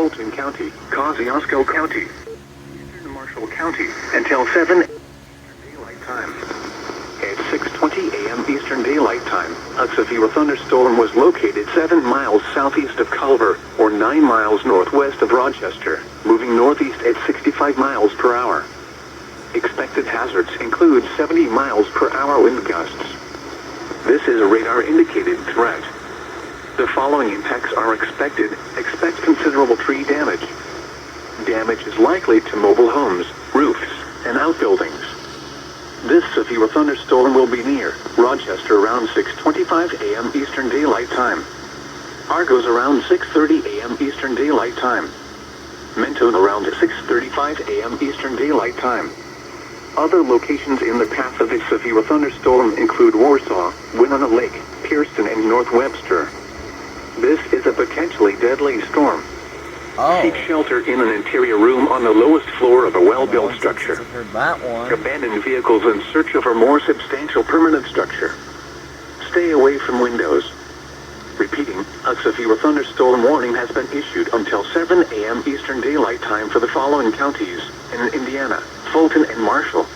Fulton County, Kosciuszko County, Eastern Marshall County, until 7 daylight time. At 6:20 a.m. Eastern Daylight Time, a severe thunderstorm was located 7 miles southeast of Culver, or 9 miles northwest of Rochester, moving northeast at 65 miles per hour. Expected hazards include 70 miles per hour wind gusts. This is a radar-indicated threat. The following impacts are expected. Expect considerable tree damage. Damage is likely to mobile homes, roofs, and outbuildings. This severe thunderstorm will be near Rochester around 6:25 a.m. Eastern Daylight Time. Argos around 6:30 a.m. Eastern Daylight Time. Mentone around 6:35 a.m. Eastern Daylight Time. Other locations in the path of this severe thunderstorm include Warsaw, Winona Lake, Pearson, and North Webster. This is a potentially deadly storm. Seek shelter in an interior room on the lowest floor of a well-built structure. Abandon vehicles in search of a more substantial permanent structure. Stay away from windows. Repeating, a severe thunderstorm warning has been issued until 7 a.m. Eastern Daylight Time for the following counties in Indiana: Fulton and Marshall,